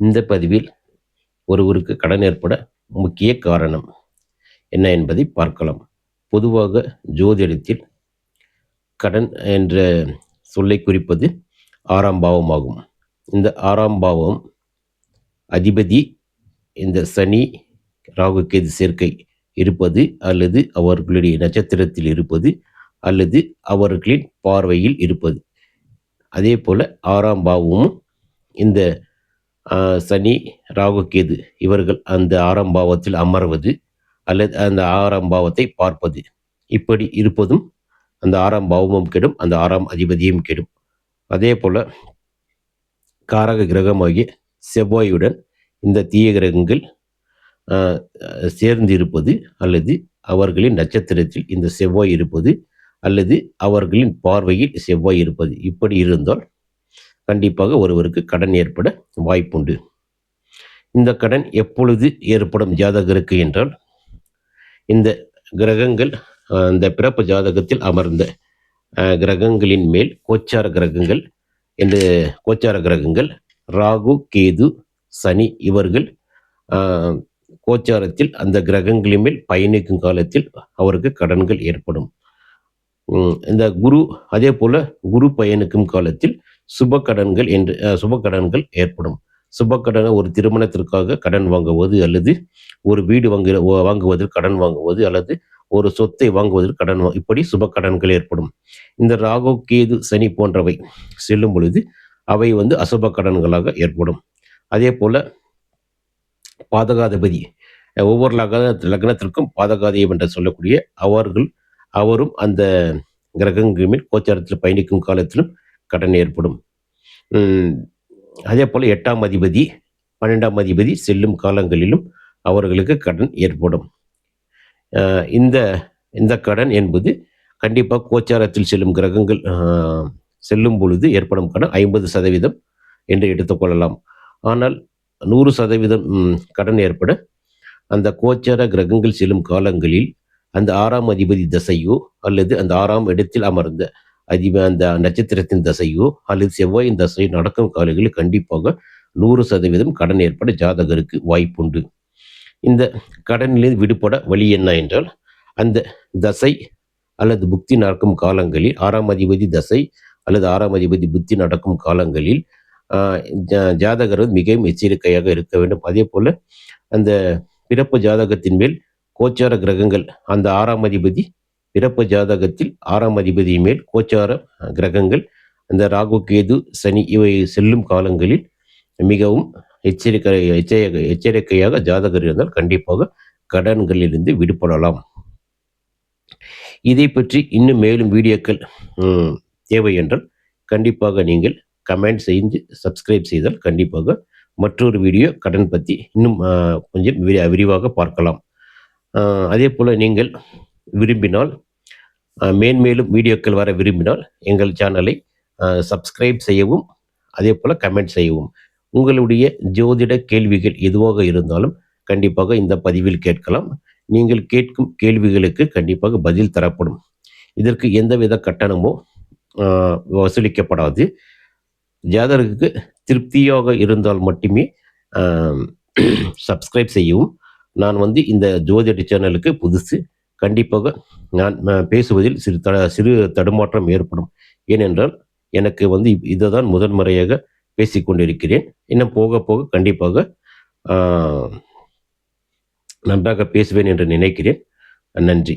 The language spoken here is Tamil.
இந்த பதிவில் ஒருவருக்கு கடன் ஏற்பட முக்கிய காரணம் என்ன என்பதை பார்க்கலாம். பொதுவாக ஜோதிடத்தில் கடன் என்ற சொல்லை குறிப்பது 6ஆம் பாவமாகும். இந்த 6ஆம் பாவம் அதிபதி இந்த சனி, ராகு, கேது சேர்க்கை இருப்பது, அல்லது அவர்களுடைய நட்சத்திரத்தில் இருப்பது, அல்லது அவர்களின் பார்வையில் இருப்பது. அதே போல 6ஆம் பாவமும் இந்த சனி, ராகு, கேது இவர்கள் அந்த 6ஆம் பாவத்தில் அமர்வது, அல்லது அந்த 6ஆம் பாவத்தை பார்ப்பது, இப்படி இருப்பதும் அந்த 6ஆம் பாவமும் கெடும், அந்த 6ஆம் அதிபதியும் கெடும். அதே போல காரக கிரகமாகிய செவ்வாயுடன் இந்த தீய கிரகங்கள் சேர்ந்து இருப்பது, அல்லது அவர்களின் நட்சத்திரத்தில் இந்த செவ்வாய் இருப்பது, அல்லது அவர்களின் பார்வையில் செவ்வாய் இருப்பது, இப்படி இருந்தால் கண்டிப்பாக ஒருவருக்கு கடன் ஏற்பட வாய்ப்புண்டு. இந்த கடன் எப்பொழுது ஏற்படும் ஜாதகருக்கு என்றால், இந்த கிரகங்கள் இந்த பிறப்பு ஜாதகத்தில் அமர்ந்த கிரகங்களின் மேல் கோச்சார கிரகங்கள் என்று கோச்சார கிரகங்கள் ராகு, கேது, சனி இவர்கள் கோச்சாரத்தில் அந்த கிரகங்களின் மேல் பயணிக்கும் காலத்தில் அவருக்கு கடன்கள் ஏற்படும். இந்த குரு அதே போல குரு பயணிக்கும் காலத்தில் சுப கடன்கள் ஏற்படும். சுப கடனை ஒரு திருமணத்திற்காக கடன் வாங்குவது, அல்லது ஒரு வீடு வாங்குவதற்கு கடன் வாங்குவது, அல்லது ஒரு சொத்தை வாங்குவதற்கு கடன் இப்படி சுப கடன்கள் ஏற்படும். இந்த ராகு, கேது, சனி போன்றவை செல்லும் பொழுது அவை அசுப கடன்களாக ஏற்படும். அதே போல பாதகாதிபதி ஒவ்வொரு லக்னத்திற்கும் பாதகாதிபதி என்று சொல்லக்கூடிய அவரும் அந்த கிரகங்கள் மேல் கோச்சாரத்தில் பயணிக்கும் காலத்திலும் கடன் ஏற்படும். அதே போல் 8ஆம் அதிபதி 12ஆம் அதிபதி செல்லும் காலங்களிலும் அவர்களுக்கு கடன் ஏற்படும். இந்த கடன் என்பது கண்டிப்பாக கோச்சாரத்தில் செல்லும் கிரகங்கள் செல்லும் பொழுது ஏற்படும் கடன் 50% என்று எடுத்துக்கொள்ளலாம். ஆனால் 100% கடன் ஏற்பட அந்த கோச்சார கிரகங்கள் செல்லும் காலங்களில் அந்த 6ஆம் அதிபதி தசையோ, அல்லது அந்த 6ஆம் இடத்தில் அமர்ந்த அந்த நட்சத்திரத்தின் தசையோ, அல்லது செவ்வாயின் தசையோ நடக்கும் காலங்களில் கண்டிப்பாக 100% கடன் ஏற்பட ஜாதகருக்கு வாய்ப்புண்டு. இந்த கடனிலிருந்து விடுபட வழி என்ன என்றால், அந்த தசை அல்லது புக்தி நடக்கும் காலங்களில் 6ஆம் அதிபதி தசை அல்லது 6ஆம் அதிபதி புத்தி நடக்கும் காலங்களில் ஜாதகர் மிகவும் எச்சரிக்கையாக இருக்க வேண்டும். அதே போல அந்த பிறப்பு ஜாதகத்தின் மேல் கோச்சார கிரகங்கள் அந்த 6ஆம் அதிபதி பிறப்பு ஜாதகத்தில் 6ஆம் அதிபதி மேல் கோச்சார கிரகங்கள் அந்த ராகு, கேது, சனி இவை செல்லும் காலங்களில் மிகவும் எச்சரிக்கையாக ஜாதகர் இருந்தால் கண்டிப்பாக கடன்களிலிருந்து விடுபடலாம். இதை பற்றி இன்னும் மேலும் வீடியோக்கள் தேவை என்றால் கண்டிப்பாக நீங்கள் கமெண்ட் செய்து சப்ஸ்கிரைப் செய்தால் கண்டிப்பாக மற்றொரு வீடியோ கடன் பற்றி இன்னும் கொஞ்சம் விரிவாக பார்க்கலாம். அதே போல் நீங்கள் விரும்பினால் மேன்மேலும் வீடியோக்கள் வர விரும்பினால் எங்கள் சேனலை சப்ஸ்கிரைப் செய்யவும், அதே போல் கமெண்ட் செய்யவும். உங்களுடைய ஜோதிட கேள்விகள் எதுவாக இருந்தாலும் கண்டிப்பாக இந்த பதிவில் கேட்கலாம். நீங்கள் கேட்கும் கேள்விகளுக்கு கண்டிப்பாக பதில் தரப்படும். இதற்கு எந்தவித கட்டணமோ வசூலிக்கப்படாது. ஜாதகருக்கு திருப்தியாக இருந்தால் மட்டுமே சப்ஸ்கிரைப் செய்யவும். நான் இந்த ஜோதிட சேனலுக்கு புதுசு. கண்டிப்பாக நான் பேசுவதில் சிறு தடுமாற்றம் ஏற்படும். ஏனென்றால் எனக்கு இதை தான் முதன்முறையாக பேசிக்கொண்டிருக்கிறேன். இன்னும் போக போக கண்டிப்பாக நன்றாக பேசுவேன் என்று நினைக்கிறேன். நன்றி.